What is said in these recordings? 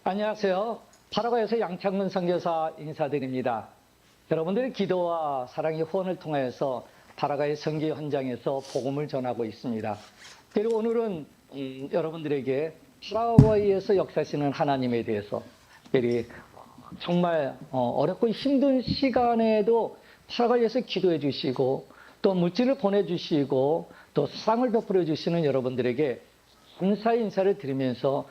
안녕하세요. 파라과이에서 양창문 선교사 인사드립니다. 여러분들의 기도와 사랑의 후원을 통하여서 파라과이 선교 현장에서 복음을 전하고 있습니다. 그리고 오늘은 여러분들에게 파라과이에서 역사하시는 하나님에 대해서 특별히 정말 어렵고 힘든 시간에도 파라과이에서 기도해 주시고 또 물질을 보내주시고 또 사랑을 베풀어 주시는 여러분들에게 감사의 인사를 드리면서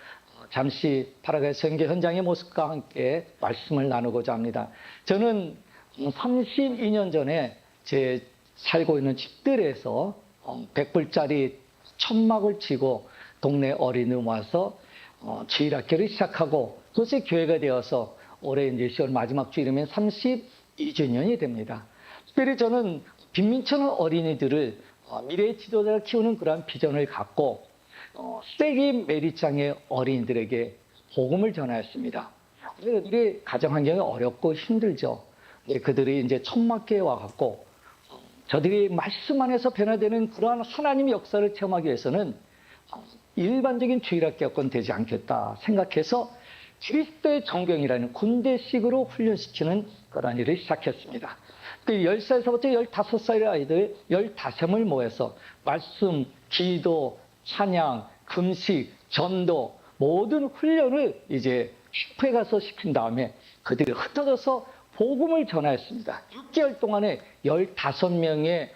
잠시 파라과이 선교 현장의 모습과 함께 말씀을 나누고자 합니다. 저는 32년 전에 제 살고 있는 집들에서 100불짜리 천막을 치고 동네 어린이 와서 주일학교를 시작하고 그것이 교회가 되어서 올해 이제 10월 마지막 주일이면 32주년이 됩니다. 특별히 저는 빈민촌 어린이들을 미래의 지도자를 키우는 그러한 비전을 갖고 쓰레기 매립장의 어린이들에게 복음을 전하였습니다. 그들이 가정 환경이 어렵고 힘들죠. 그들이 이제 천막교에 와갖고 저들이 말씀 안에서 변화되는 그러한 하나님의 역사를 체험하기 위해서는 일반적인 주일학교건 되지 않겠다 생각해서 그리스도의 정병이라는 군대식으로 훈련시키는 그런 일을 시작했습니다. 그 10살에서부터 15살의 아이들 15명을 모여서 말씀, 기도, 찬양, 금식, 전도 모든 훈련을 이제 슈퍼에 가서 시킨 다음에 그들이 흩어져서 복음을 전하였습니다. 6개월 동안에 15명의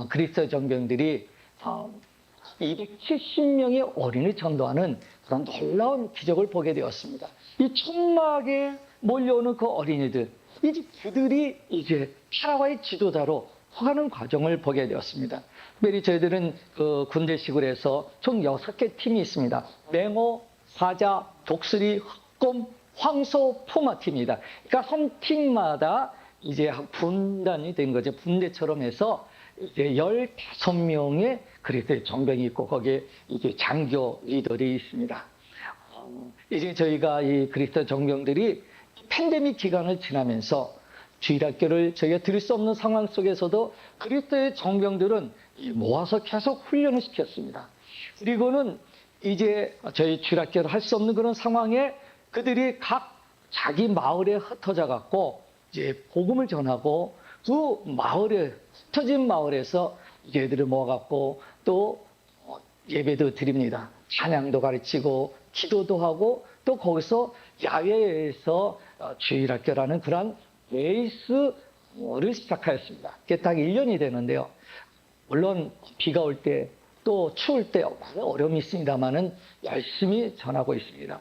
그리스도 정병들이 270명의 어린이 전도하는 그런 놀라운 기적을 보게 되었습니다. 이 천막에 몰려오는 그 어린이들, 이제 그들이 이제 파라과이 지도자로 커가는 과정을 보게 되었습니다. 특별히 저희들은 그 군대식으로 해서 총 6개 팀이 있습니다. 맹호, 사자, 독수리, 흑곰, 황소, 푸마 팀입니다. 그러니까 한 팀마다 이제 분단이 된 거죠. 분대처럼 해서 이제 15명의 그리스도의 정병이 있고 거기에 이제 장교 리더들이 있습니다. 이제 저희가 이 그리스도 정병들이 팬데믹 기간을 지나면서 주일학교를 저희가 드릴 수 없는 상황 속에서도 그리스도의 정병들은 모아서 계속 훈련을 시켰습니다. 그리고는 이제 저희 주일학교를 할 수 없는 그런 상황에 그들이 각 자기 마을에 흩어져 갖고 이제 복음을 전하고 그 마을에 흩어진 마을에서 얘들을 모아갖고 또 예배도 드립니다. 찬양도 가르치고 기도도 하고 또 거기서 야외에서 주일학교라는 그런 레이스를 시작하였습니다. 그게 딱 1년이 되는데요. 물론 비가 올 때 또 추울 때 많은 어려움이 있습니다만은 열심히 전하고 있습니다.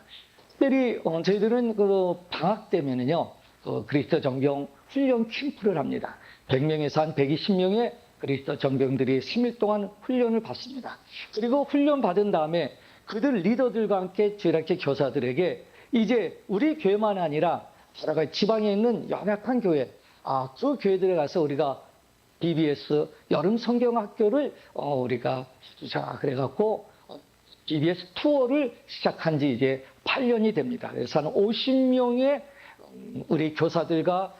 특별히 저희들은 그 방학 때면은요, 그 그리스도 정병 훈련 캠프를 합니다. 100명에서 한 120명의 그리스도 정병들이 3일 동안 훈련을 받습니다. 그리고 훈련 받은 다음에 그들 리더들과 함께 주일학교 교사들에게 이제 우리 교회만 아니라 파라과이 지방에 있는 연약한 교회, 그 교회들에 가서 우리가 BBS 여름 성경학교를 우리가 주자 그래갖고 BBS 투어를 시작한 지 이제 8년이 됩니다. 그래서 한 50명의 우리 교사들과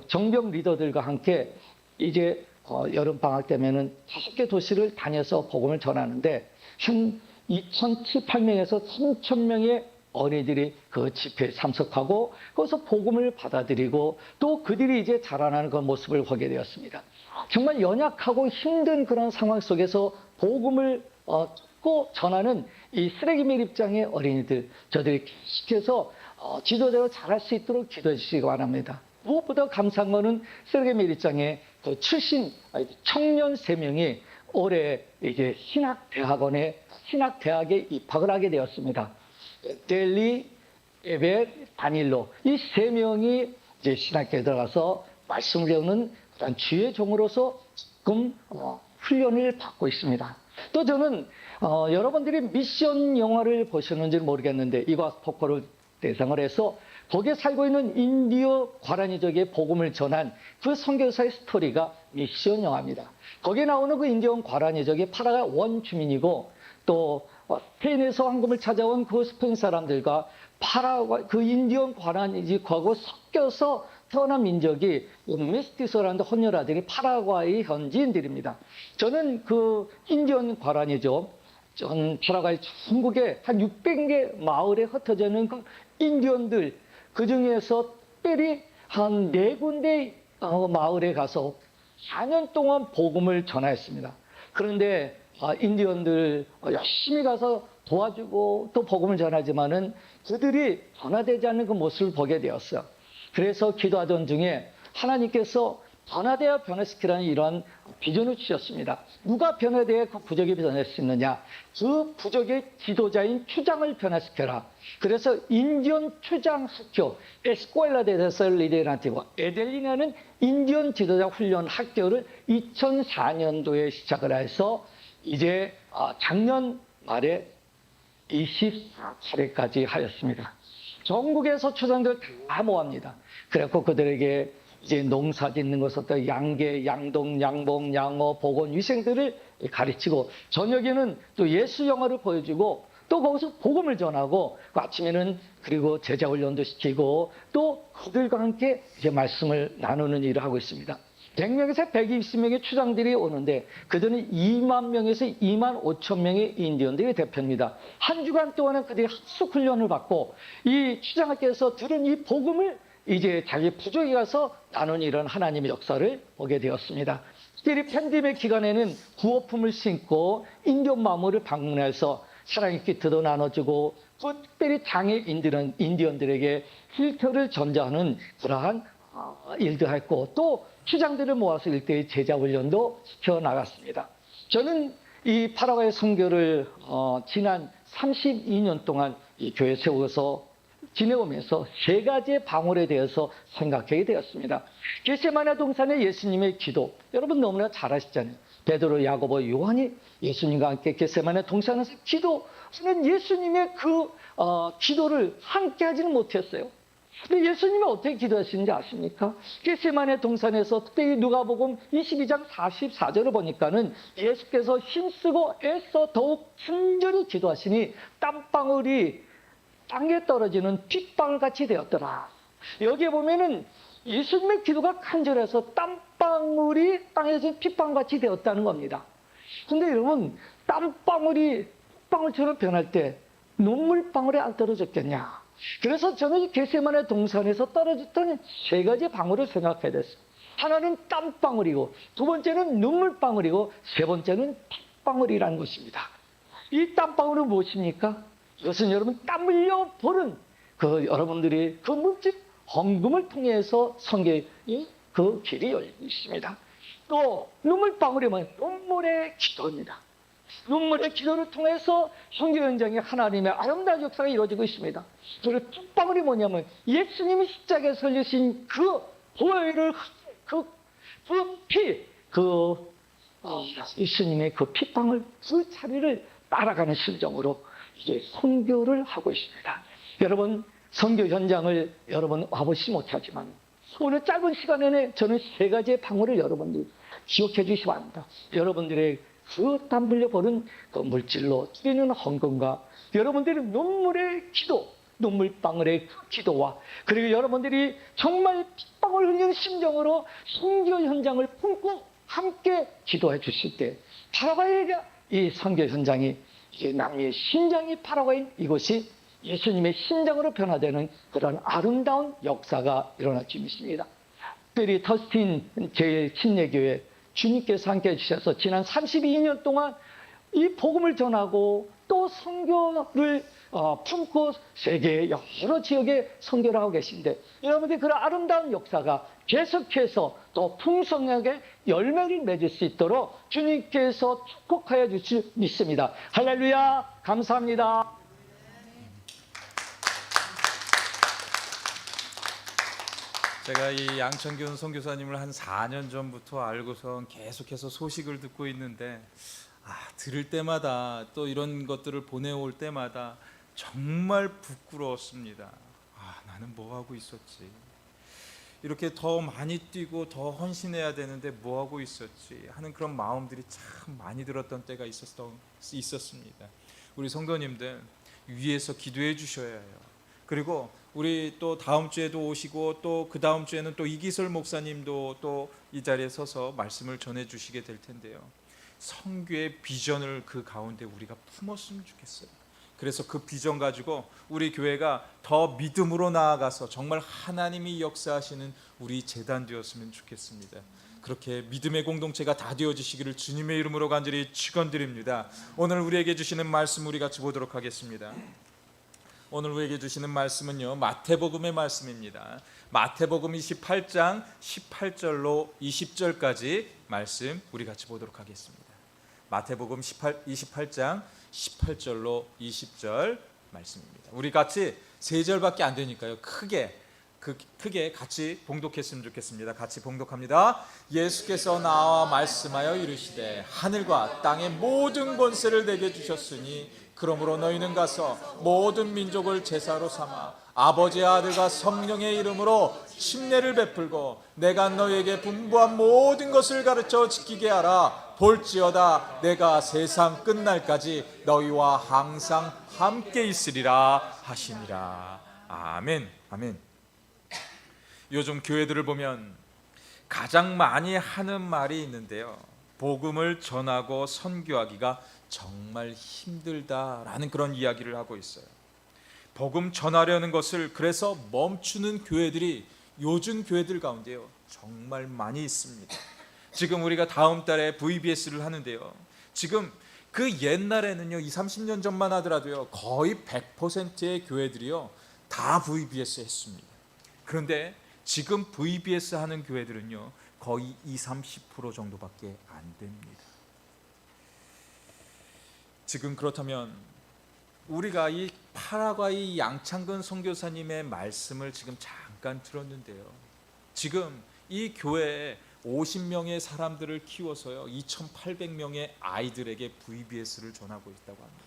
정병 리더들과 함께 이제 여름 방학 때면은 5개 도시를 다녀서 복음을 전하는데 한 2,700명에서 3,000명의 어린이들이 그 집회에 참석하고 거기서 복음을 받아들이고 또 그들이 이제 자라나는 그 모습을 보게 되었습니다. 정말 연약하고 힘든 그런 상황 속에서 복음을 꼭 전하는 이 쓰레기 매립장의 어린이들, 저들이 계속해서 지도자로 자랄 수 있도록 기도해 주시기 바랍니다. 무엇보다 감사한 것은 쓰레기 매립장의 그 출신 청년 3명이 올해 이제 신학대학에 입학을 하게 되었습니다. 델리, 에벳, 다닐로 이 3명이 이제 신학교에 들어가서 말씀을 배우는 그런 주의 종으로서 지금 훈련을 받고 있습니다. 또 저는 여러분들이 미션 영화를 보셨는지 모르겠는데 이과스 포커를 대상을 해서 거기에 살고 있는 인디어 과라니족의 복음을 전한 그 선교사의 스토리가 미션 영화입니다. 거기에 나오는 그 인디언 과라니족이 파라과이 원주민이고 또 스페인에서 황금을 찾아온 그 스페인 사람들과 파라과이 그 인디언 과라니족하고 섞여서 태어난 민족이 메스티소라는 혼혈아들이 파라과이 현지인들입니다. 저는 그 인디언 과라니족 전 파라과이 전국에 한 600개 마을에 흩어져 있는 그 인디언들, 그 중에서 특별히 한 4군데 마을에 가서 4년 동안 복음을 전하였습니다. 그런데 인디언들 열심히 가서 도와주고 또 복음을 전하지만은 그들이 변화되지 않는 그 모습을 보게 되었어요. 그래서 기도하던 중에 하나님께서 변화되어 변화시키라는 이러한 비전을 주셨습니다. 누가 변화되어 그 부족이 변할 수 있느냐? 그 부족의 지도자인 추장을 변화시켜라. 그래서 인디언 추장 학교, 에스코엘라 데 데살리데란티고 에델리나는 인디언 지도자 훈련 학교를 2004년도에 시작을 해서 이제 작년 말에 24차례까지 하였습니다. 전국에서 추장들 다 모합니다. 그래서 그들에게 이제 농사 짓는 것부터 양계, 양동, 양봉, 양어, 보건, 위생들을 가르치고 저녁에는 또 예수 영화를 보여주고 또 거기서 복음을 전하고 아침에는 그리고 제자 훈련도 시키고 또 그들과 함께 이제 말씀을 나누는 일을 하고 있습니다. 100명에서 120명의 추장들이 오는데 그들은 2만 명에서 2만 5천 명의 인디언들이 대표입니다. 한 주간 동안은 그들이 학습 훈련을 받고 이 추장학교에서 들은 이 복음을 이제 자기 부족에 가서 나눈 이런 하나님의 역사를 보게 되었습니다. 특별히 팬데믹 기간에는 구호품을 신고 인디언 마을을 방문해서 사랑의 키트도 나눠주고 또 특별히 장애인들은 인디언들에게 힐터를 전자하는 그러한 일도 했고 또 추장들을 모아서 일대의 제자 훈련도 시켜나갔습니다. 저는 이 파라과이 선교를 지난 32년 동안 이 교회 세우고서 지내오면서 3가지의 방울에 대해서 생각하게 되었습니다. 겟세마네 동산의 예수님의 기도, 여러분 너무나 잘 아시잖아요. 베드로, 야고보, 요한이 예수님과 함께 겟세마네 동산에서 기도하는 예수님의 그 기도를 함께 하지는 못했어요. 근데 예수님이 어떻게 기도하시는지 아십니까? 겟세마네 동산에서 특별히 누가복음 22장 44절을 보니까는 예수께서 힘쓰고 애써 더욱 간절히 기도하시니 땀방울이 땅에 떨어지는 핏방울같이 되었더라. 여기에 보면은 예수님의 기도가 간절해서 땀방울이 땅에서 핏방울같이 되었다는 겁니다. 근데 여러분, 땀방울이 핏방울처럼 변할 때 눈물방울이 안 떨어졌겠냐? 그래서 저는 겟세마네 동산에서 떨어졌던 3가지 방울을 생각해야 됐어요. 하나는 땀방울이고, 2번째는 눈물방울이고, 3번째는 핏방울이라는 것입니다. 이 땀방울은 무엇입니까? 이것은 여러분 땀 흘려 보는 그 여러분들이 그 물질 헌금을 통해서 성경의 그 길이 열리고 있습니다. 또 눈물방울이면 눈물의 기도입니다. 눈물의 기도를 통해서 성경 현장에 하나님의 아름다운 역사가 이루어지고 있습니다. 그리고 땀방울이 뭐냐면 예수님이 십자가에 설리신 그 보혈을 예수님의 그 핏방울 그 자리를 따라가는 심정으로 이제 선교를 하고 있습니다. 여러분 선교 현장을 여러분 와보시지 못하지만 오늘 짧은 시간 내에 저는 3가지의 방울을 여러분들 기억해 주시기 바랍니다. 여러분들의 그 땀 흘려 보는 그 물질로 드리는 헌금과 여러분들의 눈물의 기도, 눈물방울의 그 기도와 그리고 여러분들이 정말 핏방울 흘리는 심정으로 선교 현장을 품고 함께 기도해 주실 때 파라과이가 이 선교 현장이 이게 남미의 심장이 파라과이인 이곳이 예수님의 심장으로 변화되는 그런 아름다운 역사가 일어날 줄 믿습니다. 특별히 터스틴 제7예교회 주님께서 함께해 주셔서 지난 32년 동안 이 복음을 전하고 또 선교를 품고 세계 여러 지역에 선교를 하고 계신데 여러분들 그런 아름다운 역사가 계속해서 또 풍성하게 열매를 맺을 수 있도록 주님께서 축복하여 주실 믿습니다. 할렐루야 감사합니다. 제가 이 양천균 선교사님을 한 4년 전부터 알고선 계속해서 소식을 듣고 있는데 들을 때마다 또 이런 것들을 보내올 때마다 정말 부끄러웠습니다. 나는 뭐 하고 있었지? 이렇게 더 많이 뛰고 더 헌신해야 되는데 뭐 하고 있었지? 하는 그런 마음들이 참 많이 들었던 때가 있었습니다. 우리 성도님들 위에서 기도해 주셔야 해요. 그리고 우리 또 다음 주에도 오시고 또 그 다음 주에는 또 이기설 목사님도 또 이 자리에 서서 말씀을 전해 주시게 될 텐데요. 선교의 비전을 그 가운데 우리가 품었으면 좋겠어요. 그래서 그 비전 가지고 우리 교회가 더 믿음으로 나아가서 정말 하나님이 역사하시는 우리 재단 되었으면 좋겠습니다. 그렇게 믿음의 공동체가 다 되어지시기를 주님의 이름으로 간절히 축원드립니다. 오늘 우리에게 주시는 말씀 우리 같이 보도록 하겠습니다. 오늘 우리에게 주시는 말씀은요, 마태복음의 말씀입니다. 마태복음 28장 18절로 20절까지 말씀 우리 같이 보도록 하겠습니다. 마태복음 28장 18절로 20절 말씀입니다. 우리 같이 3절밖에 안 되니까요, 크게 같이 봉독했으면 좋겠습니다. 같이 봉독합니다. 예수께서 나와 말씀하여 이르시되 하늘과 땅의 모든 권세를 내게 주셨으니 그러므로 너희는 가서 모든 민족을 제사로 삼아 아버지의 아들과 성령의 이름으로 침례를 베풀고 내가 너희에게 분부한 모든 것을 가르쳐 지키게 하라. 볼지어다 내가 세상 끝날까지 너희와 항상 함께 있으리라 하시니라. 아멘. 아멘. 요즘 교회들을 보면 가장 많이 하는 말이 있는데요, 복음을 전하고 선교하기가 정말 힘들다라는 그런 이야기를 하고 있어요. 복음 전하려는 것을 그래서 멈추는 교회들이 요즘 교회들 가운데요 정말 많이 있습니다. 지금 우리가 다음 달에 VBS를 하는데요, 지금 그 옛날에는요 20, 30년 전만 하더라도요 거의 100%의 교회들이요 다 VBS 했습니다. 그런데 지금 VBS 하는 교회들은요 거의 20, 30% 정도밖에 안 됩니다. 지금 그렇다면 우리가 이 파라과이 양창근 선교사님의 말씀을 지금 잠깐 들었는데요, 지금 이 교회에 50명의 사람들을 키워서요 2,800명의 아이들에게 VBS를 전하고 있다고 합니다.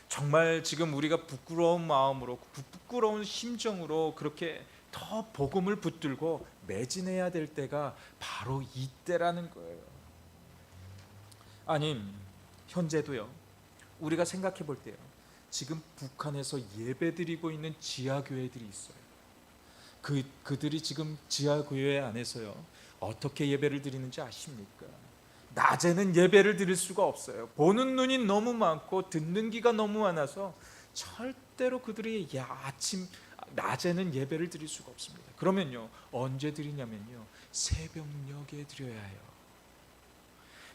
정말 지금 우리가 부끄러운 마음으로, 부끄러운 심정으로 그렇게 더 복음을 붙들고 매진해야 될 때가 바로 이때라는 거예요. 아님 현재도요 우리가 생각해 볼 때요, 지금 북한에서 예배드리고 있는 지하교회들이 있어요. 그들이 지금 지하교회 안에서요 어떻게 예배를 드리는지 아십니까? 낮에는 예배를 드릴 수가 없어요. 보는 눈이 너무 많고 듣는 귀가 너무 많아서 절대로 그들이 낮에는 예배를 드릴 수가 없습니다. 그러면요 언제 드리냐면요 새벽녘에 드려야 해요.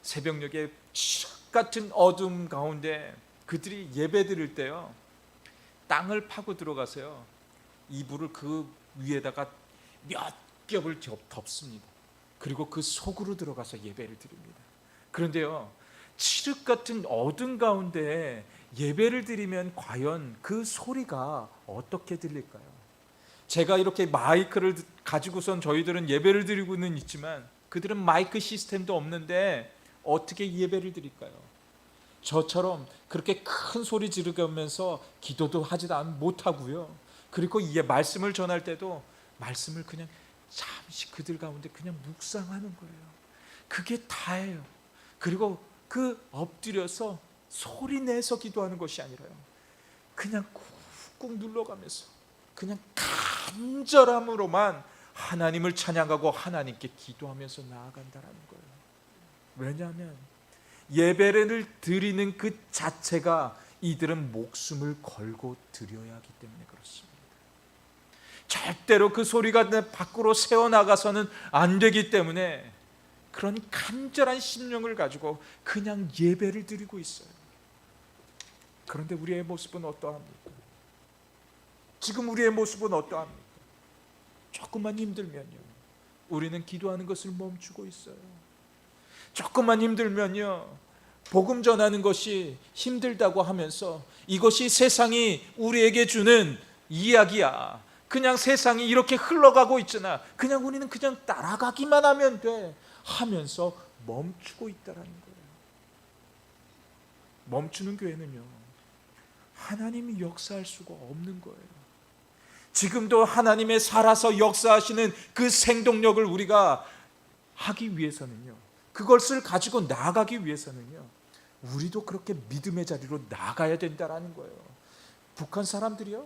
새벽녘에 추석 같은 어둠 가운데 그들이 예배 드릴 때요 땅을 파고 들어가서요 이불을 그 위에다가 몇 겹을 덮습니다. 그리고 그 속으로 들어가서 예배를 드립니다. 그런데요 칠흑 같은 어둠 가운데 예배를 드리면 과연 그 소리가 어떻게 들릴까요? 제가 이렇게 마이크를 가지고선 저희들은 예배를 드리고는 있지만 그들은 마이크 시스템도 없는데 어떻게 예배를 드릴까요? 저처럼 그렇게 큰 소리 지르면서 기도도 하지도 못하고요, 그리고 이 말씀을 전할 때도 말씀을 그냥 잠시 그들 가운데 그냥 묵상하는 거예요. 그게 다예요. 그리고 그 엎드려서 소리 내서 기도하는 것이 아니라요 그냥 꾹꾹 눌러가면서 그냥 간절함으로만 하나님을 찬양하고 하나님께 기도하면서 나아간다라는 거예요. 왜냐하면 예배를 드리는 그 자체가 이들은 목숨을 걸고 드려야 하기 때문에 그렇습니다. 절대로 그 소리가 밖으로 새어나가서는 안 되기 때문에 그런 간절한 심령을 가지고 그냥 예배를 드리고 있어요. 그런데 우리의 모습은 어떠합니까? 지금 우리의 모습은 어떠합니까? 조금만 힘들면요 우리는 기도하는 것을 멈추고 있어요. 조금만 힘들면요 복음 전하는 것이 힘들다고 하면서 이것이 세상이 우리에게 주는 이야기야, 그냥 세상이 이렇게 흘러가고 있잖아, 그냥 우리는 그냥 따라가기만 하면 돼 하면서 멈추고 있다라는 거예요. 멈추는 교회는요 하나님이 역사할 수가 없는 거예요. 지금도 하나님의 살아서 역사하시는 그 생동력을 우리가 하기 위해서는요, 그것을 가지고 나아가기 위해서는요 우리도 그렇게 믿음의 자리로 나가야 된다라는 거예요. 북한 사람들이요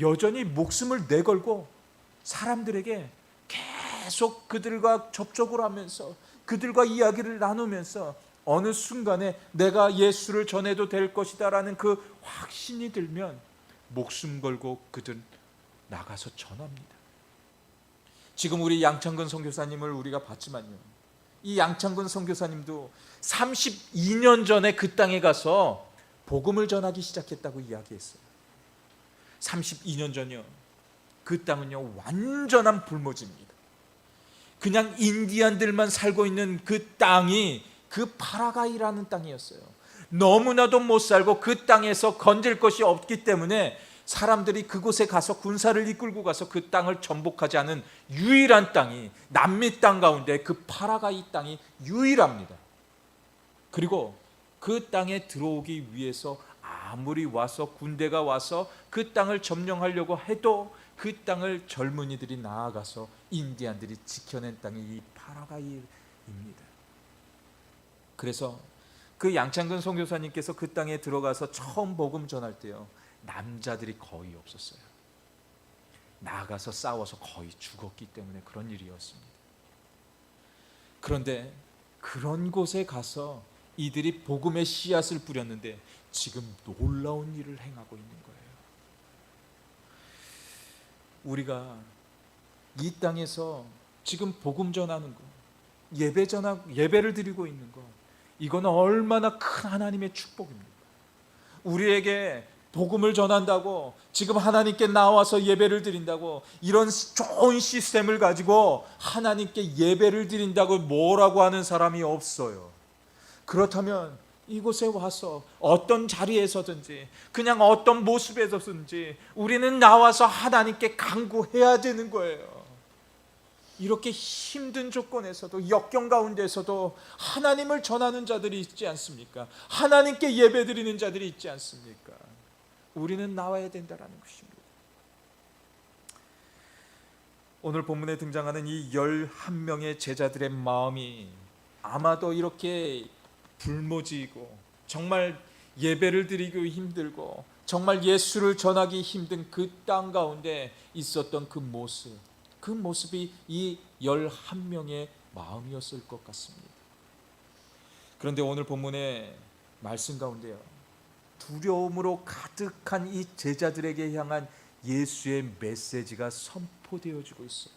여전히 목숨을 내걸고 사람들에게 계속 그들과 접촉을 하면서 그들과 이야기를 나누면서 어느 순간에 내가 예수를 전해도 될 것이다라는 그 확신이 들면 목숨 걸고 그들 나가서 전합니다. 지금 우리 양창근 선교사님을 우리가 봤지만요, 이 양창근 선교사님도 32년 전에 그 땅에 가서 복음을 전하기 시작했다고 이야기했어요. 32년 전이요, 그 땅은요 완전한 불모지입니다. 그냥 인디안들만 살고 있는 그 땅이 그 파라가이라는 땅이었어요. 너무나도 못 살고 그 땅에서 건질 것이 없기 때문에 사람들이 그곳에 가서 군사를 이끌고 가서 그 땅을 정복하지 않은 유일한 땅이, 남미 땅 가운데 그 파라가이 땅이 유일합니다. 그리고 그 땅에 들어오기 위해서 아무리 와서 군대가 와서 그 땅을 점령하려고 해도 그 땅을 젊은이들이 나아가서 인디안들이 지켜낸 땅이 이 파라가이입니다. 그래서 그 양창근 선교사님께서 그 땅에 들어가서 처음 복음 전할 때요, 남자들이 거의 없었어요. 나가서 싸워서 거의 죽었기 때문에 그런 일이었습니다. 그런데 그런 곳에 가서 이들이 복음의 씨앗을 뿌렸는데 지금 놀라운 일을 행하고 있는 거예요. 우리가 이 땅에서 지금 복음 전하는 거, 예배를 드리고 있는 거, 이거는 얼마나 큰 하나님의 축복입니까? 우리에게 복음을 전한다고, 지금 하나님께 나와서 예배를 드린다고, 이런 좋은 시스템을 가지고 하나님께 예배를 드린다고 뭐라고 하는 사람이 없어요. 그렇다면 이곳에 와서 어떤 자리에서든지 그냥 어떤 모습에서든지 우리는 나와서 하나님께 간구해야 되는 거예요. 이렇게 힘든 조건에서도, 역경 가운데서도 하나님을 전하는 자들이 있지 않습니까? 하나님께 예배드리는 자들이 있지 않습니까? 우리는 나와야 된다라는 것입니다. 오늘 본문에 등장하는 이 11명의 제자들의 마음이 아마도 이렇게 불모지고 정말 예배를 드리기 힘들고 정말 예수를 전하기 힘든 그 땅 가운데 있었던 그 모습이 이 11명의 마음이었을 것 같습니다. 그런데 오늘 본문의 말씀 가운데요, 두려움으로 가득한 이 제자들에게 향한 예수의 메시지가 선포되어지고 있어요.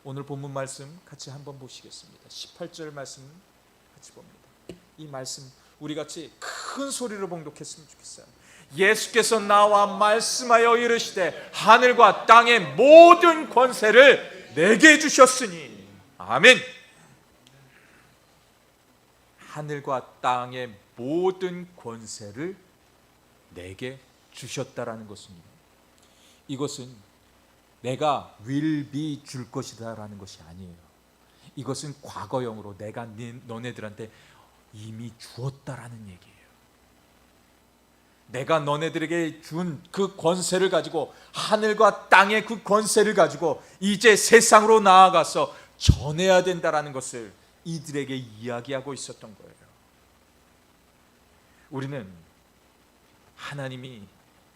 오늘 본문 말씀 같이 한번 보시겠습니다. 18절 말씀 같이 봅니다. 이 말씀 우리 같이 큰 소리로 봉독했으면 좋겠어요. 예수께서 나와 말씀하여 이르시되 하늘과 땅의 모든 권세를 내게 주셨으니. 아멘. 하늘과 땅의 모든 권세를 내게 주셨다라는 것입니다. 이것은 내가 will be 줄 것이다 라는 것이 아니에요. 이것은 과거형으로 내가 너네들한테 이미 주었다라는 얘기예요. 내가 너네들에게 준 그 권세를 가지고, 하늘과 땅의 그 권세를 가지고 이제 세상으로 나아가서 전해야 된다라는 것을 이들에게 이야기하고 있었던 거예요. 우리는 하나님이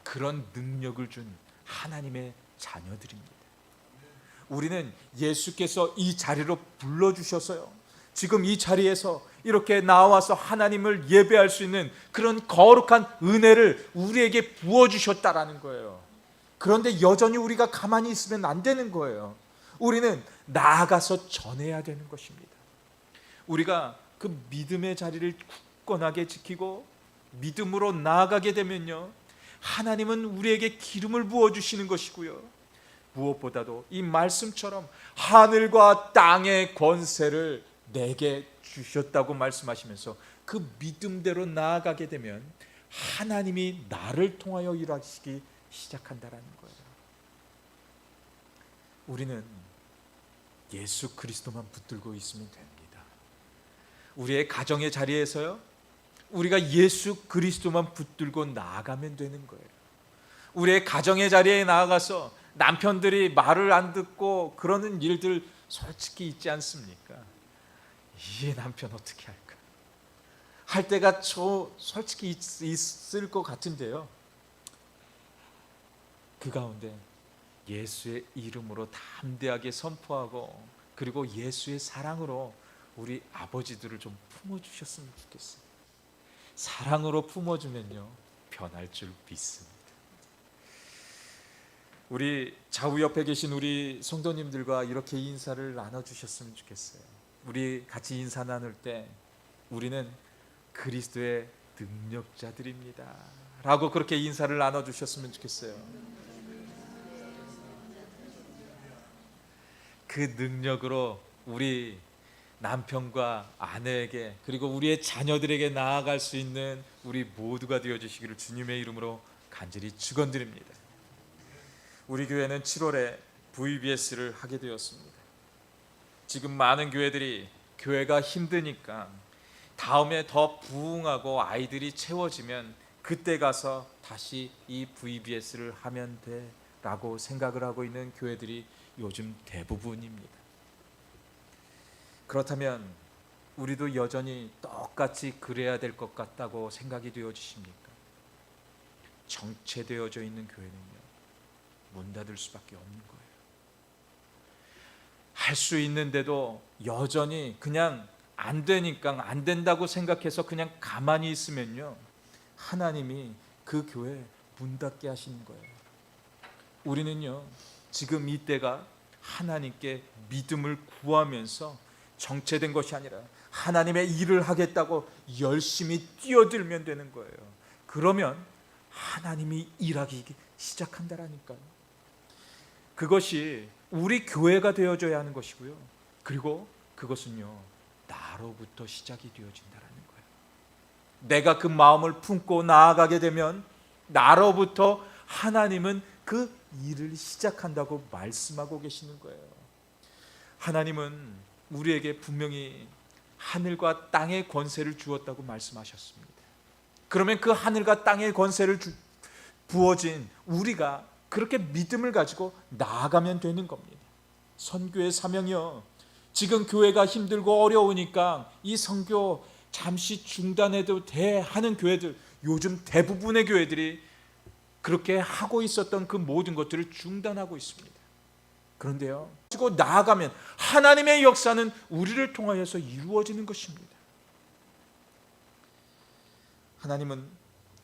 그런 능력을 준 하나님의 자녀들입니다. 우리는 예수께서 이 자리로 불러주셔서요, 지금 이 자리에서 이렇게 나와서 하나님을 예배할 수 있는 그런 거룩한 은혜를 우리에게 부어주셨다라는 거예요. 그런데 여전히 우리가 가만히 있으면 안 되는 거예요. 우리는 나아가서 전해야 되는 것입니다. 우리가 그 믿음의 자리를 굳건하게 지키고 믿음으로 나아가게 되면요, 하나님은 우리에게 기름을 부어주시는 것이고요, 무엇보다도 이 말씀처럼 하늘과 땅의 권세를 내게 주셨다고 말씀하시면서 그 믿음대로 나아가게 되면 하나님이 나를 통하여 일하시기 시작한다라는 거예요. 우리는 예수 그리스도만 붙들고 있으면 됩니다. 우리의 가정의 자리에서요, 우리가 예수 그리스도만 붙들고 나아가면 되는 거예요. 우리의 가정의 자리에 나아가서 남편들이 말을 안 듣고 그러는 일들 솔직히 있지 않습니까? 이 남편 어떻게 할까? 할 때가 솔직히 있을 것 같은데요, 그 가운데 예수의 이름으로 담대하게 선포하고 그리고 예수의 사랑으로 우리 아버지들을 좀 품어주셨으면 좋겠어요. 사랑으로 품어주면요 변할 줄 믿습니다. 우리 좌우 옆에 계신 우리 성도님들과 이렇게 인사를 나눠주셨으면 좋겠어요. 우리 같이 인사 나눌 때 우리는 그리스도의 능력자들입니다 라고 그렇게 인사를 나눠주셨으면 좋겠어요. 그 능력으로 우리 남편과 아내에게 그리고 우리의 자녀들에게 나아갈 수 있는 우리 모두가 되어주시기를 주님의 이름으로 간절히 축원드립니다. 우리 교회는 7월에 VBS를 하게 되었습니다. 지금 많은 교회들이 교회가 힘드니까 다음에 더 부흥하고 아이들이 채워지면 그때 가서 다시 이 VBS를 하면 돼 라고 생각을 하고 있는 교회들이 요즘 대부분입니다. 그렇다면 우리도 여전히 똑같이 그래야 될 것 같다고 생각이 되어지십니까? 정체되어져 있는 교회는요 문 닫을 수밖에 없는 거예요. 할 수 있는데도 여전히 그냥 안 되니까 안 된다고 생각해서 그냥 가만히 있으면요 하나님이 그 교회 문 닫게 하시는 거예요. 우리는요 지금 이때가 하나님께 믿음을 구하면서 정체된 것이 아니라 하나님의 일을 하겠다고 열심히 뛰어들면 되는 거예요. 그러면 하나님이 일하기 시작한다라니까요. 그것이 우리 교회가 되어져야 하는 것이고요. 그리고 그것은요 나로부터 시작이 되어진다라는 거예요. 내가 그 마음을 품고 나아가게 되면 나로부터 하나님은 그 일을 시작한다고 말씀하고 계시는 거예요. 하나님은 우리에게 분명히 하늘과 땅의 권세를 주었다고 말씀하셨습니다. 그러면 그 하늘과 땅의 권세를 부어진 우리가 그렇게 믿음을 가지고 나아가면 되는 겁니다. 선교의 사명이요, 지금 교회가 힘들고 어려우니까 이 선교 잠시 중단해도 돼 하는 교회들, 요즘 대부분의 교회들이 그렇게 하고 있었던 그 모든 것들을 중단하고 있습니다. 그런데요, 그리고 나아가면 하나님의 역사는 우리를 통하여서 이루어지는 것입니다. 하나님은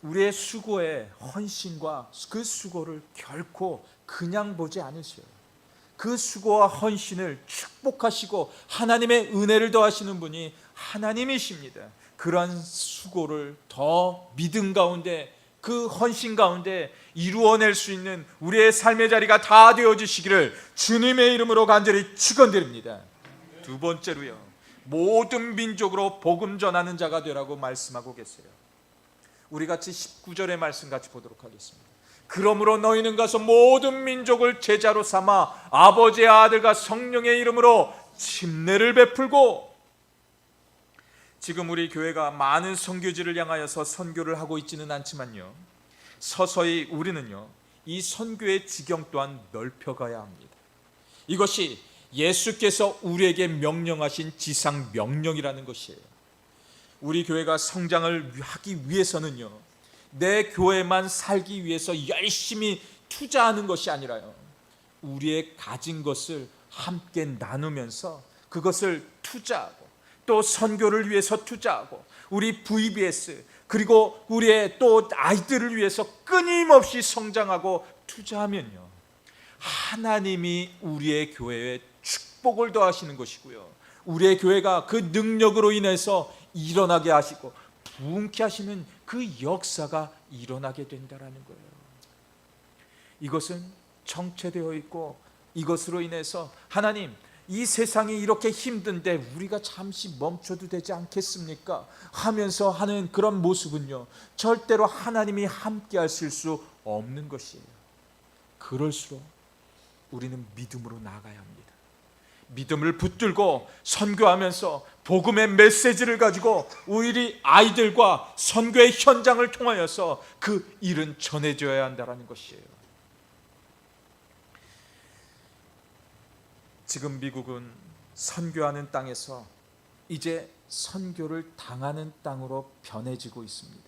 우리의 수고의 헌신과 그 수고를 결코 그냥 보지 않으셔요. 그 수고와 헌신을 축복하시고 하나님의 은혜를 더하시는 분이 하나님이십니다. 그러한 수고를 더 믿음 가운데, 그 헌신 가운데 이루어낼 수 있는 우리의 삶의 자리가 다 되어주시기를 주님의 이름으로 간절히 축원드립니다. 두 번째로요, 모든 민족으로 복음 전하는 자가 되라고 말씀하고 계세요. 우리 같이 19절의 말씀 같이 보도록 하겠습니다. 그러므로 너희는 가서 모든 민족을 제자로 삼아 아버지의 아들과 성령의 이름으로 침례를 베풀고. 지금 우리 교회가 많은 선교지를 향하여서 선교를 하고 있지는 않지만요, 서서히 우리는요 이 선교의 지경 또한 넓혀가야 합니다. 이것이 예수께서 우리에게 명령하신 지상 명령이라는 것이에요. 우리 교회가 성장을 하기 위해서는요, 내 교회만 살기 위해서 열심히 투자하는 것이 아니라요, 우리의 가진 것을 함께 나누면서 그것을 투자하고, 또 선교를 위해서 투자하고, 우리 VBS 그리고 우리의 또 아이들을 위해서 끊임없이 성장하고 투자하면요, 하나님이 우리의 교회에 축복을 더하시는 것이고요, 우리의 교회가 그 능력으로 인해서 일어나게 하시고 부흥케 하시는 그 역사가 일어나게 된다라는 거예요. 이것은 정체되어 있고, 이것으로 인해서 하나님, 이 세상이 이렇게 힘든데 우리가 잠시 멈춰도 되지 않겠습니까? 하면서 하는 그런 모습은요, 절대로 하나님이 함께 하실 수 없는 것이에요. 그럴수록 우리는 믿음으로 나아가야 합니다. 믿음을 붙들고 선교하면서 복음의 메시지를 가지고 우리 아이들과 선교의 현장을 통하여서 그 일은 전해져야 한다는 것이에요. 지금 미국은 선교하는 땅에서 이제 선교를 당하는 땅으로 변해지고 있습니다.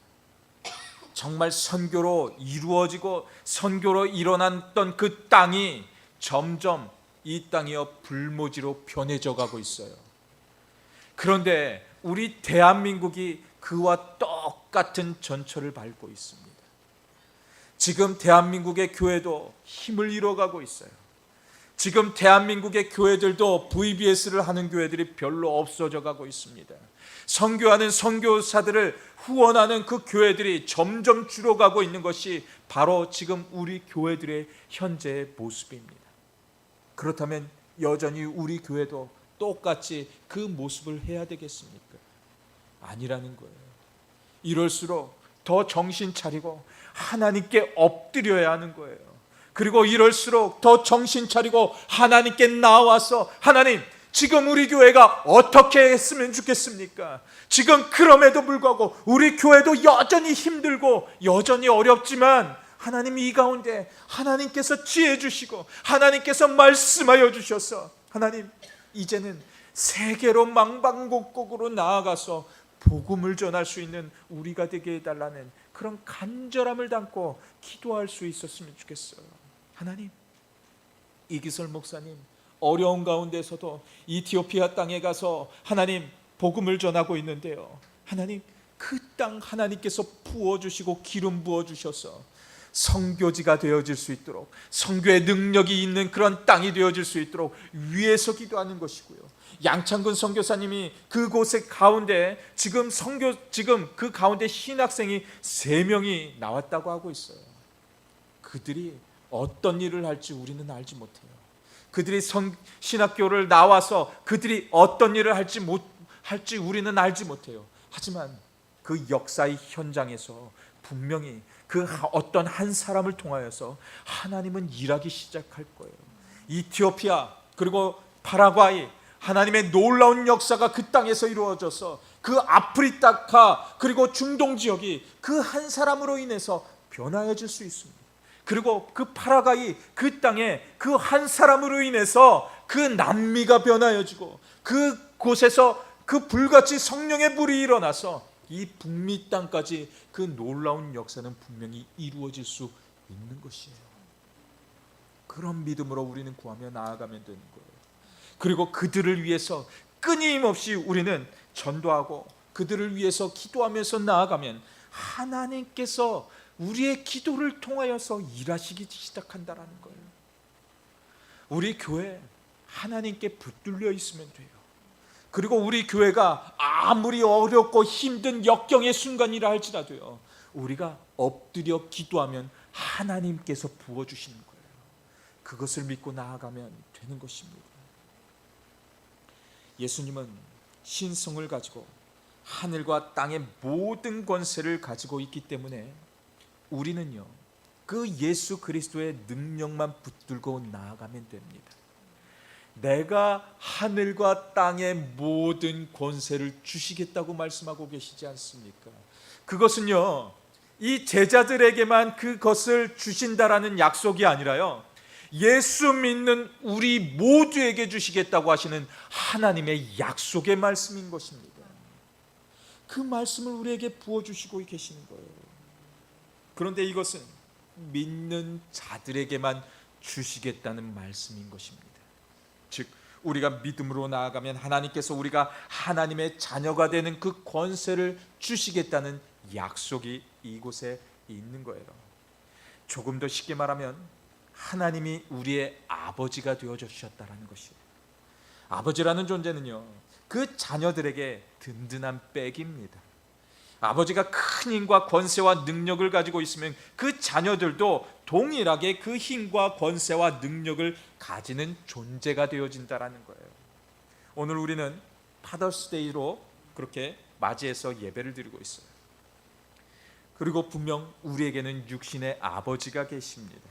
정말 선교로 이루어지고 선교로 일어났던 그 땅이 점점 이 땅이여 불모지로 변해져 가고 있어요. 그런데 우리 대한민국이 그와 똑같은 전철을 밟고 있습니다. 지금 대한민국의 교회도 힘을 잃어가고 있어요. 지금 대한민국의 교회들도 VBS를 하는 교회들이 별로 없어져 가고 있습니다. 선교하는 선교사들을 후원하는 그 교회들이 점점 줄어가고 있는 것이 바로 지금 우리 교회들의 현재의 모습입니다. 그렇다면 여전히 우리 교회도 똑같이 그 모습을 해야 되겠습니까? 아니라는 거예요. 이럴수록 더 정신 차리고 하나님께 엎드려야 하는 거예요. 그리고 이럴수록 더 정신 차리고 하나님께 나와서 하나님, 지금 우리 교회가 어떻게 했으면 좋겠습니까? 지금 그럼에도 불구하고 우리 교회도 여전히 힘들고 여전히 어렵지만 하나님, 이 가운데 하나님께서 지혜 주시고 하나님께서 말씀하여 주셔서 하나님, 이제는 세계로 망방곡곡으로 나아가서 복음을 전할 수 있는 우리가 되게 해달라는 그런 간절함을 담고 기도할 수 있었으면 좋겠어요. 하나님, 이기설 목사님 어려운 가운데서도 이티오피아 땅에 가서 하나님 복음을 전하고 있는데요, 하나님, 그 땅 하나님께서 부어주시고 기름 부어주셔서 선교지가 되어질 수 있도록, 선교의 능력이 있는 그런 땅이 되어질 수 있도록 위에서 기도하는 것이고요. 양창근 선교사님이 그곳의 가운데 지금 그 가운데 신학생이 3명이 나왔다고 하고 있어요. 그들이 어떤 일을 할지 우리는 알지 못해요. 그들이 신학교를 나와서 그들이 어떤 일을 할지 우리는 알지 못해요. 하지만 그 역사의 현장에서 분명히 그 어떤 한 사람을 통하여서 하나님은 일하기 시작할 거예요. 이티오피아 그리고 파라과이, 하나님의 놀라운 역사가 그 땅에서 이루어져서 그 아프리카 그리고 중동 지역이 그 한 사람으로 인해서 변화해질 수 있습니다. 그리고 그 파라과이 그 땅에 그 한 사람으로 인해서 그 남미가 변화해지고 그곳에서 그 불같이 성령의 불이 일어나서 이 북미 땅까지 그 놀라운 역사는 분명히 이루어질 수 있는 것이에요. 그런 믿음으로 우리는 구하며 나아가면 되는 거예요. 그리고 그들을 위해서 끊임없이 우리는 전도하고 그들을 위해서 기도하면서 나아가면 하나님께서 우리의 기도를 통하여서 일하시기 시작한다라는 거예요. 우리 교회 하나님께 붙들려 있으면 돼요. 그리고 우리 교회가 아무리 어렵고 힘든 역경의 순간이라 할지라도요, 우리가 엎드려 기도하면 하나님께서 부어주시는 거예요. 그것을 믿고 나아가면 되는 것입니다. 예수님은 신성을 가지고 하늘과 땅의 모든 권세를 가지고 있기 때문에 우리는요, 그 예수 그리스도의 능력만 붙들고 나아가면 됩니다. 내가 하늘과 땅의 모든 권세를 주시겠다고 말씀하고 계시지 않습니까? 그것은요, 이 제자들에게만 그것을 주신다라는 약속이 아니라요, 예수 믿는 우리 모두에게 주시겠다고 하시는 하나님의 약속의 말씀인 것입니다. 그 말씀을 우리에게 부어주시고 계시는 거예요. 그런데 이것은 믿는 자들에게만 주시겠다는 말씀인 것입니다. 즉, 우리가 믿음으로 나아가면 하나님께서 우리가 하나님의 자녀가 되는 그 권세를 주시겠다는 약속이 이곳에 있는 거예요. 조금 더 쉽게 말하면 하나님이 우리의 아버지가 되어져 주셨다는 것이에요. 아버지라는 존재는요, 그 자녀들에게 든든한 백입니다. 아버지가 큰 힘과 권세와 능력을 가지고 있으면 그 자녀들도 동일하게 그 힘과 권세와 능력을 가지는 존재가 되어진다라는 거예요. 오늘 우리는 파더스데이로 그렇게 맞이해서 예배를 드리고 있어요. 그리고 분명 우리에게는 육신의 아버지가 계십니다.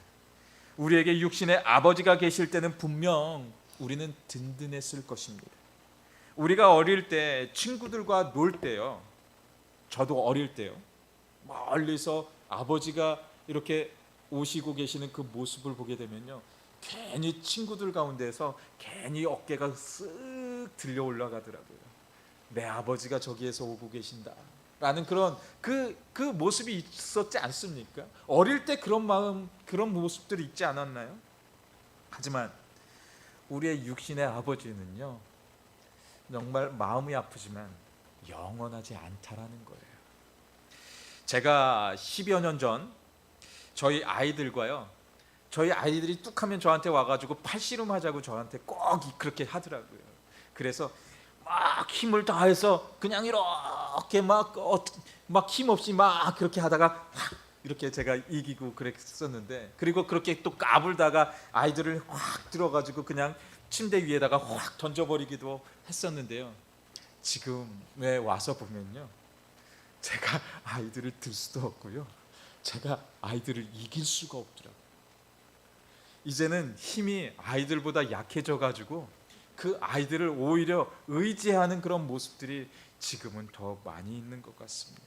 우리에게 육신의 아버지가 계실 때는 분명 우리는 든든했을 것입니다. 우리가 어릴 때 친구들과 놀 때요, 저도 어릴 때요, 멀리서 아버지가 이렇게 오시고 계시는 그 모습을 보게 되면요, 괜히 친구들 가운데서 괜히 어깨가 쓱 들려 올라가더라고요. 내 아버지가 저기에서 오고 계신다 라는 그런 그 모습이 있었지 않습니까? 어릴 때 그런 마음, 그런 모습들이 있지 않았나요? 하지만 우리의 육신의 아버지는요, 정말 마음이 아프지만 영원하지 않다라는 거예요. 제가 10여 년 전 저희 아이들과요, 저희 아이들이 뚝하면 저한테 와가지고 팔씨름 하자고 저한테 꼭 그렇게 하더라고요. 그래서 막 힘을 다해서 그냥 이렇게 막 힘없이 막 그렇게 하다가 확 이렇게 제가 이기고 그랬었는데, 그리고 그렇게 또 까불다가 아이들을 확 들어가지고 그냥 침대 위에다가 확 던져버리기도 했었는데요. 지금에 와서 보면요, 제가 아이들을 들 수도 없고요, 제가 아이들을 이길 수가 없더라고요. 이제는 힘이 아이들보다 약해져 가지고 그 아이들을 오히려 의지하는 그런 모습들이 지금은 더 많이 있는 것 같습니다.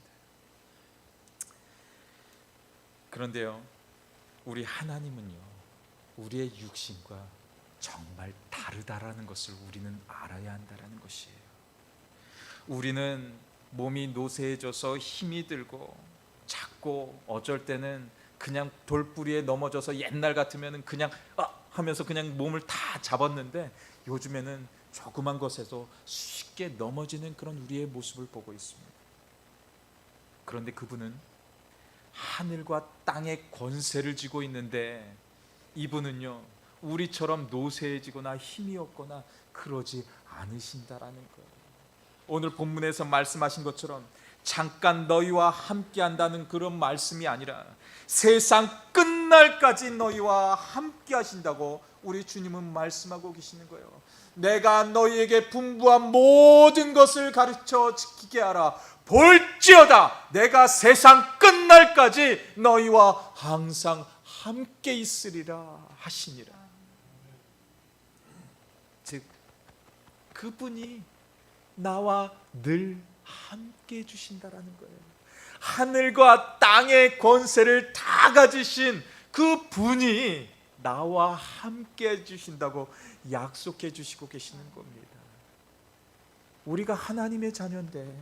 그런데요, 우리 하나님은요, 우리의 육신과 정말 다르다라는 것을 우리는 알아야 한다라는 것이에요. 우리는 몸이 노쇠해져서 힘이 들고 작고, 어쩔 때는 그냥 돌부리에 넘어져서 옛날 같으면 그냥 하면서 그냥 몸을 다 잡았는데, 요즘에는 조그만 것에도 쉽게 넘어지는 그런 우리의 모습을 보고 있습니다. 그런데 그분은 하늘과 땅의 권세를 쥐고 있는데, 이분은요, 우리처럼 노쇠해지거나 힘이 없거나 그러지 않으신다라는 거예요. 오늘 본문에서 말씀하신 것처럼 잠깐 너희와 함께 한다는 그런 말씀이 아니라 세상 끝날까지 너희와 함께 하신다고 우리 주님은 말씀하고 계시는 거예요. 내가 너희에게 분부한 모든 것을 가르쳐 지키게 하라. 볼지어다 내가 세상 끝날까지 너희와 항상 함께 있으리라 하시니라. 즉 그분이 나와 늘 함께 해주신다라는 거예요. 하늘과 땅의 권세를 다 가지신 그 분이 나와 함께 해주신다고 약속해 주시고 계시는 겁니다. 우리가 하나님의 자녀인데,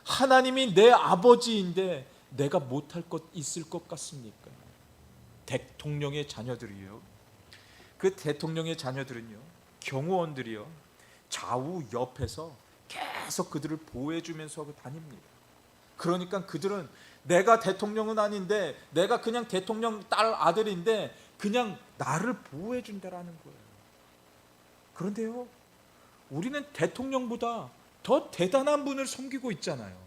하나님이 내 아버지인데 내가 못할 것 있을 것 같습니까? 대통령의 자녀들이요, 그 대통령의 자녀들은요, 경호원들이요, 좌우 옆에서 계속 그들을 보호해 주면서 다닙니다. 그러니까 그들은 내가 대통령은 아닌데, 내가 그냥 대통령 딸 아들인데 그냥 나를 보호해 준다라는 거예요. 그런데요, 우리는 대통령보다 더 대단한 분을 섬기고 있잖아요.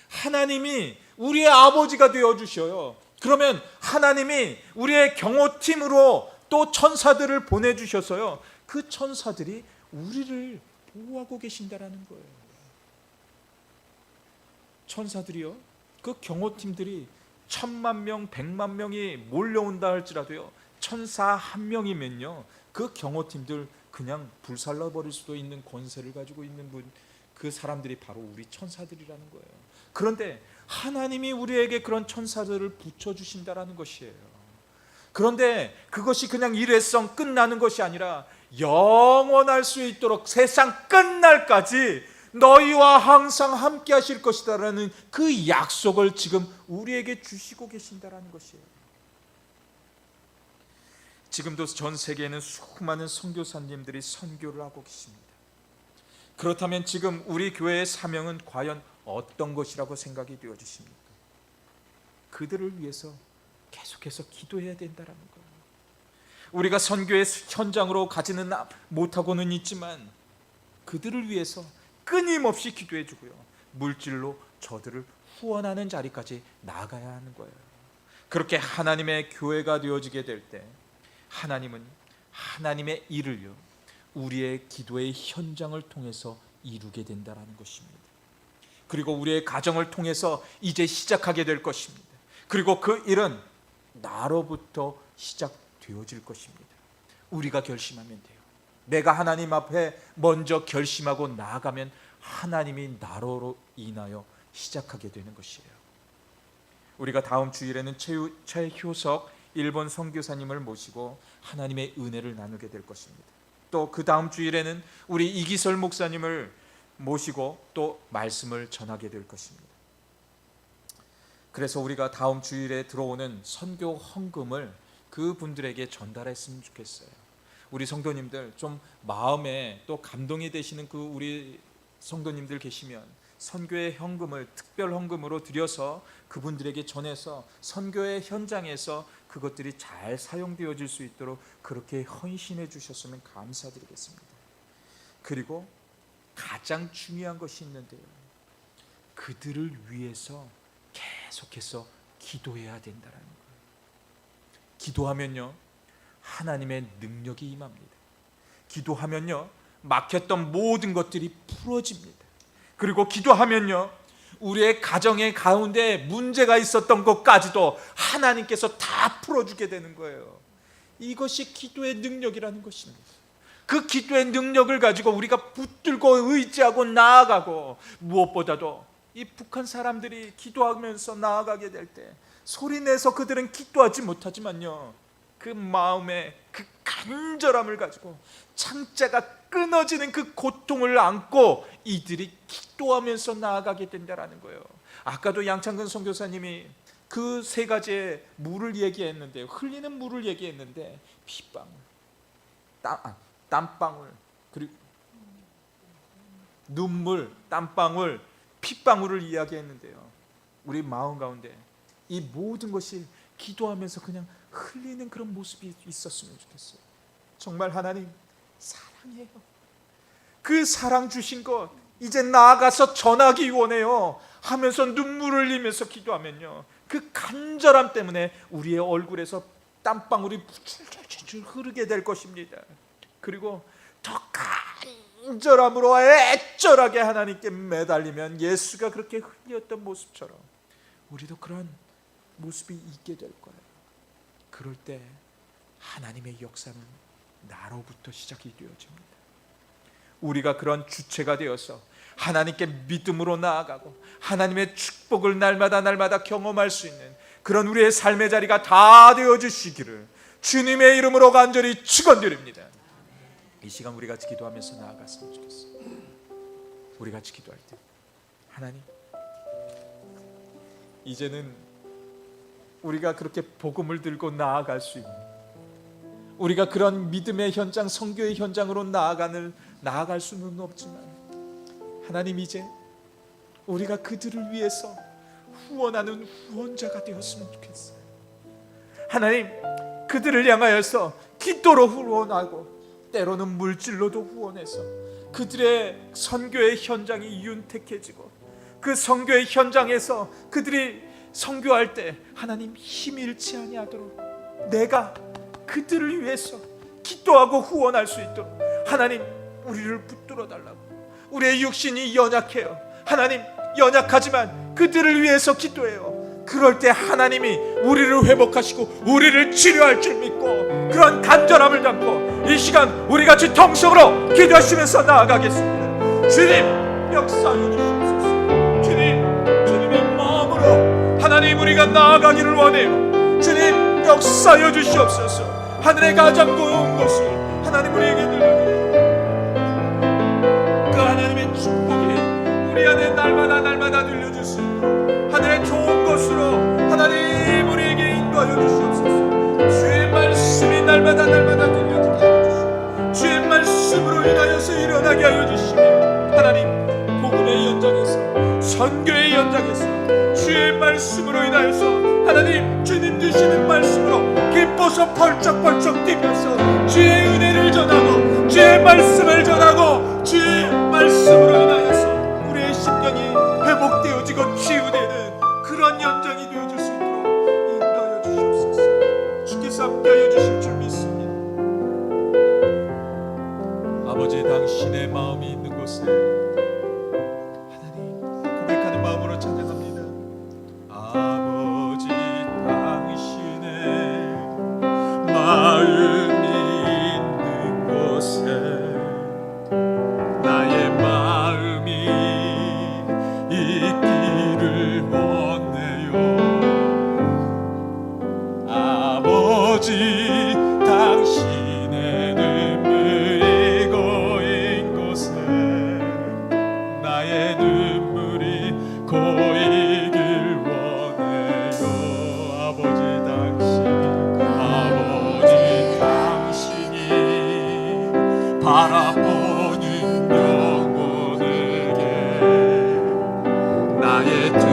하나님이 우리의 아버지가 되어 주셔요. 그러면 하나님이 우리의 경호팀으로 또 천사들을 보내주셔서요, 그 천사들이 우리를 보호하고 계신다라는 거예요. 천사들이요, 그 경호팀들이 1000만 명, 100만 명이 몰려온다 할지라도요, 천사 한 명이면요, 그 경호팀들 그냥 불살라 버릴 수도 있는 권세를 가지고 있는 분, 그 사람들이 바로 우리 천사들이라는 거예요. 그런데 하나님이 우리에게 그런 천사들을 붙여주신다라는 것이에요. 그런데 그것이 그냥 일회성 끝나는 것이 아니라 영원할 수 있도록 세상 끝날까지 너희와 항상 함께 하실 것이다라는 그 약속을 지금 우리에게 주시고 계신다라는 것이에요. 지금도 전 세계에는 수많은 선교사님들이 선교를 하고 계십니다. 그렇다면 지금 우리 교회의 사명은 과연 어떤 것이라고 생각이 되어지십니까? 그들을 위해서 계속해서 기도해야 된다라는 거예요. 우리가 선교의 현장으로 가지는 못하고는 있지만 그들을 위해서 끊임없이 기도해 주고요, 물질로 저들을 후원하는 자리까지 나아가야 하는 거예요. 그렇게 하나님의 교회가 되어지게 될 때 하나님은 하나님의 일을요, 우리의 기도의 현장을 통해서 이루게 된다는 것입니다. 그리고 우리의 가정을 통해서 이제 시작하게 될 것입니다. 그리고 그 일은 나로부터 시작되어질 것입니다. 우리가 결심하면 돼요. 내가 하나님 앞에 먼저 결심하고 나아가면 하나님이 나로 인하여 시작하게 되는 것이에요. 우리가 다음 주일에는 최효석 일본 선교사님을 모시고 하나님의 은혜를 나누게 될 것입니다. 또 그 다음 주일에는 우리 이기설 목사님을 모시고 또 말씀을 전하게 될 것입니다. 그래서 우리가 다음 주일에 들어오는 선교 헌금을 그분들에게 전달했으면 좋겠어요. 우리 성도님들 좀 마음에 또 감동이 되시는 그 우리 성도님들 계시면 선교의 헌금을 특별 헌금으로 드려서 그분들에게 전해서 선교의 현장에서 그것들이 잘 사용되어질 수 있도록 그렇게 헌신해 주셨으면 감사드리겠습니다. 그리고 가장 중요한 것이 있는데요, 그들을 위해서 계속해서 기도해야 된다는 거예요. 기도하면요 하나님의 능력이 임합니다. 기도하면요 막혔던 모든 것들이 풀어집니다. 그리고 기도하면요 우리의 가정의 가운데 문제가 있었던 것까지도 하나님께서 다 풀어주게 되는 거예요. 이것이 기도의 능력이라는 것입니다. 그 기도의 능력을 가지고 우리가 붙들고 의지하고 나아가고, 무엇보다도 이 북한 사람들이 기도하면서 나아가게 될 때 소리내서 그들은 기도하지 못하지만요 그 마음에 그 간절함을 가지고 창자가 끊어지는 그 고통을 안고 이들이 기도하면서 나아가게 된다는 거예요. 아까도 양창근 선교사님이 그 세 가지의 물을 얘기했는데, 흘리는 물을 얘기했는데, 피방울, 땀방울, 그리고 눈물, 땀방울, 핏방울을 이야기했는데요, 우리 마음 가운데 이 모든 것이 기도하면서 그냥 흘리는 그런 모습이 있었으면 좋겠어요. 정말 하나님 사랑해요. 그 사랑 주신 것 이제 나아가서 전하기 원해요 하면서 눈물을 흘리면서 기도하면요 그 간절함 때문에 우리의 얼굴에서 땀방울이 줄줄줄 흐르게 될 것입니다. 그리고 더 간절함으로 애절하게 하나님께 매달리면 예수가 그렇게 흘렸던 모습처럼 우리도 그런 모습이 있게 될 거예요. 그럴 때 하나님의 역사는 나로부터 시작이 되어집니다. 우리가 그런 주체가 되어서 하나님께 믿음으로 나아가고 하나님의 축복을 날마다 경험할 수 있는 그런 우리의 삶의 자리가 다 되어주시기를 주님의 이름으로 간절히 축원드립니다. 이 시간 우리 같이 기도하면서 나아갔으면 좋겠어요. 우리 같이 기도할 때 하나님, 이제는 우리가 그렇게 복음을 들고 나아갈 수 있는, 우리가 그런 믿음의 현장, 선교의 현장으로 나아갈 수는 없지만 하나님, 이제 우리가 그들을 위해서 후원하는 후원자가 되었으면 좋겠어요. 하나님, 그들을 향하여서 기도로 후원하고 때로는 물질로도 후원해서 그들의 선교의 현장이 윤택해지고 그 선교의 현장에서 그들이 선교할 때 하나님 힘 잃지 아니하도록 내가 그들을 위해서 기도하고 후원할 수 있도록 하나님 우리를 붙들어 달라고. 우리의 육신이 연약해요. 하나님, 연약하지만 그들을 위해서 기도해요. 그럴 때 하나님이 우리를 회복하시고 우리를 치료할 줄 믿고 그런 간절함을 담고 이 시간 우리 같이 통성으로 기도하시면서 나아가겠습니다. 주님, 역사하여 주시옵소서. 주님의 마음으로 하나님 우리가 나아가기를 원해요. 주님, 역사하여 주시옵소서. 하늘의 가장 고운 것을 하나님 우리에게 들려주시옵소서. 그 하나님의 축복이 우리 안에 날마다 들려줄 수 있도록 하늘의 좋은 것으로 하나님 우리에게 인도하여 주시옵소서. 주의 말씀이 날마다 들려주게 하여 주시옵소서. 주의 말씀으로 인하여서 일어나게 하여 주시며 하나님, 복음의 현장에서, 선교의 현장에서 주의 말씀으로 인하여서 하나님, 주님 주시는 말씀으로 기뻐서 펄쩍펄쩍 뛰면서 주의 은혜를 전하고 주의 말씀을 전하고 주의 말씀으로 인하여서 우리의 심령이 회복되어지고 치유되는 그런 현장이 되어질 수 있도록 인도하여 주시옵소서. 주께서 함께하여 주실 줄 믿습니다. 아버지, 당신의 마음이 있는 곳에 하나님 고백하는 마음으로 찬양합니다. 아버지, 당신의 마음이 있는 곳에 나의 마음이 있기를 원해요. 아버지, 당신의 눈물이 고인 곳에 나의 두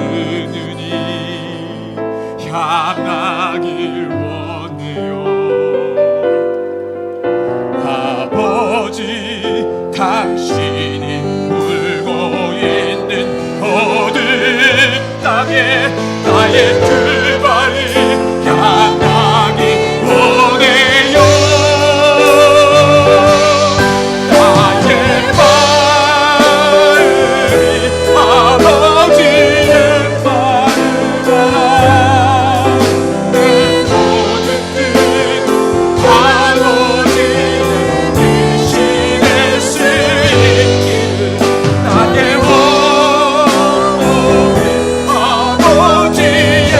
눈이 향하길 원해요. 아버지, 당신이 물고 있는 모든 땅에 나의 두 발이 향하길 원해요. 나의 마음이 아버지의 마음이라 내 모든 뜻 아버지의 뜻이 될 수 있기를 나의 원함이 아버지의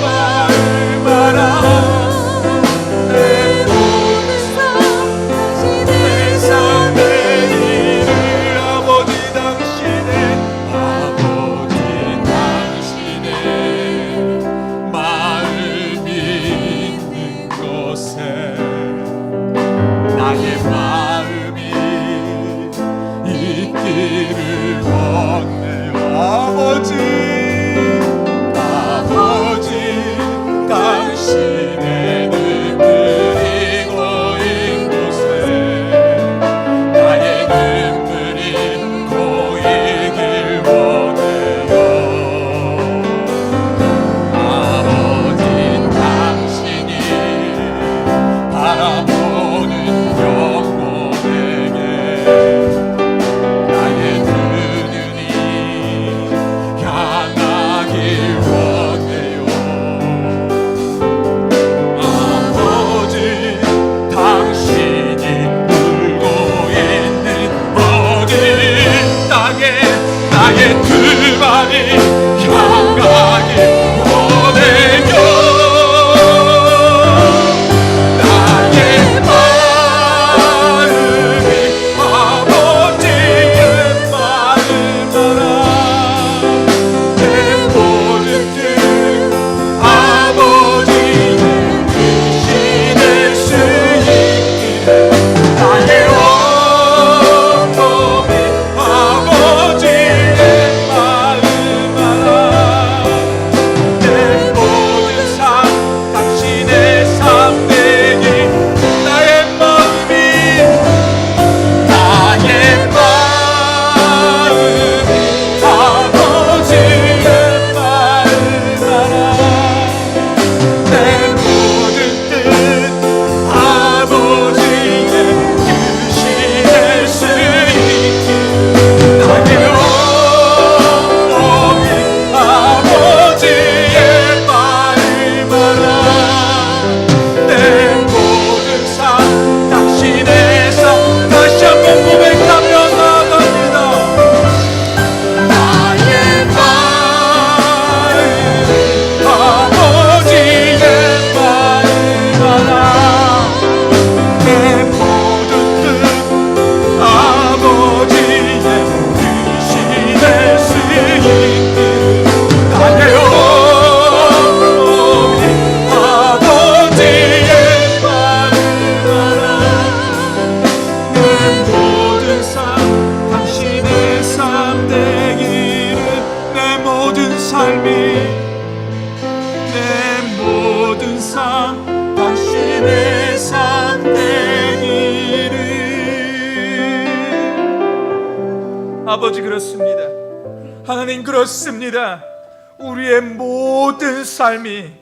마음 알아. 내 모든 내 삶의 일을 아버지 당신의 마음이 있는 곳에 나의 마음이 있기를 원해요. 아버지, 당신의 눈물이 고인 곳에 나의 눈물이 고이길 원해요. 아버지, 당신이 바라보는 영혼에게 나의 두 눈이 향하길 원해요. 아버지, 당신이 울고 있는 모든 땅에 나의 두 발이 향하길 원해요. 나의 마음이 아버지의 마음 알아. 내 모든 뜻 아버지의 뜻이 될 수 있기를 나의 온몸이 아버지의 마음 알아. 내 모든 삶 당신의 삶 되기 나의 마음이 아버지의 마음 알아. 내 모든 뜻 아버지의 뜻이 될 수 있기를 나의 온몸이 아버지의 마음 알아. 내 모든 삶 당신의 삶 다시 한번 고백하며 나아갑니다. 나의 마음 아버지의 마음 알아. 내 모든 뜻 아버지의 뜻이 될 수 있기를 나의 온몸이 아버지의 마음 알아. 내 모든 삶 당신의 삶 되기를 내 모든 삶이 내 모든 삶 당신의 삶 되기를. 아버지, 그렇습니다. 하나님, 그렇습니다. 우리의 모든 삶이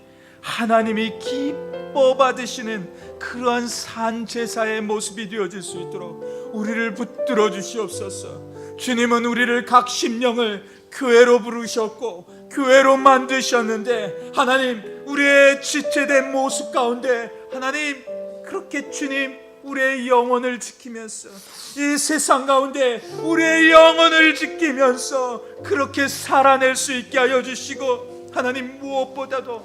하나님이 기뻐 받으시는 그러한 산 제사의 모습이 되어질 수 있도록 우리를 붙들어 주시옵소서. 주님은 우리를 각 심령을 교회로 부르셨고 교회로 만드셨는데 하나님, 우리의 지체된 모습 가운데 하나님, 그렇게 주님 우리의 영혼을 지키면서 이 세상 가운데 우리의 영혼을 지키면서 그렇게 살아낼 수 있게 하여 주시고, 하나님, 무엇보다도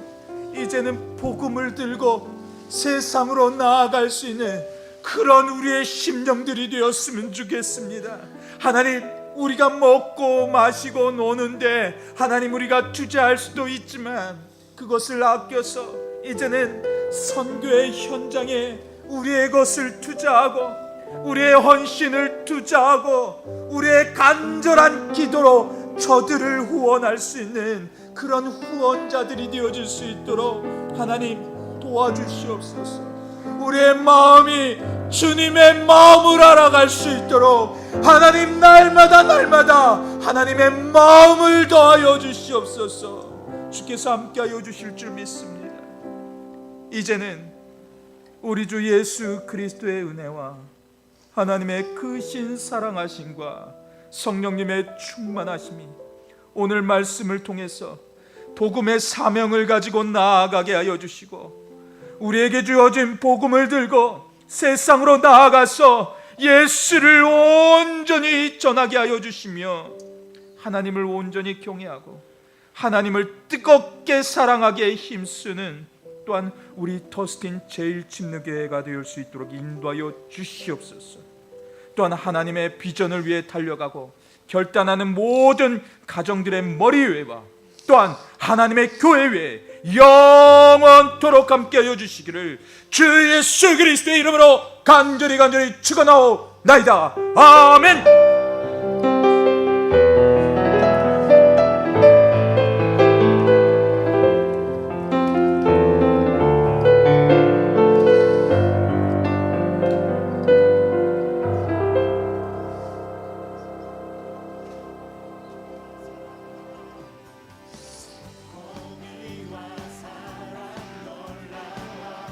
이제는 복음을 들고 세상으로 나아갈 수 있는 그런 우리의 심령들이 되었으면 좋겠습니다. 하나님, 우리가 먹고 마시고 노는데 하나님, 우리가 투자할 수도 있지만 그것을 아껴서 이제는 선교의 현장에 우리의 것을 투자하고 우리의 헌신을 투자하고 우리의 간절한 기도로 저들을 후원할 수 있는 그런 후원자들이 되어질 수 있도록 하나님 도와주시옵소서. 우리의 마음이 주님의 마음을 알아갈 수 있도록 하나님 날마다 하나님의 마음을 더하여 주시옵소서. 주께서 함께하여 주실 줄 믿습니다. 이제는 우리 주 예수 그리스도의 은혜와 하나님의 크신 사랑하심과 성령님의 충만하심이 오늘 말씀을 통해서 복음의 사명을 가지고 나아가게 하여 주시고, 우리에게 주어진 복음을 들고 세상으로 나아가서 예수를 온전히 전하게 하여 주시며, 하나님을 온전히 경외하고 하나님을 뜨겁게 사랑하게 힘쓰는 또한 우리 더스틴 제1침례교회가 되을 수 있도록 인도하여 주시옵소서. 또한 하나님의 비전을 위해 달려가고 결단하는 모든 가정들의 머리 위에와 또한 하나님의 교회 위에 영원토록 함께하여 주시기를 주 예수 그리스도의 이름으로 간절히 축원하옵나이다. 아멘.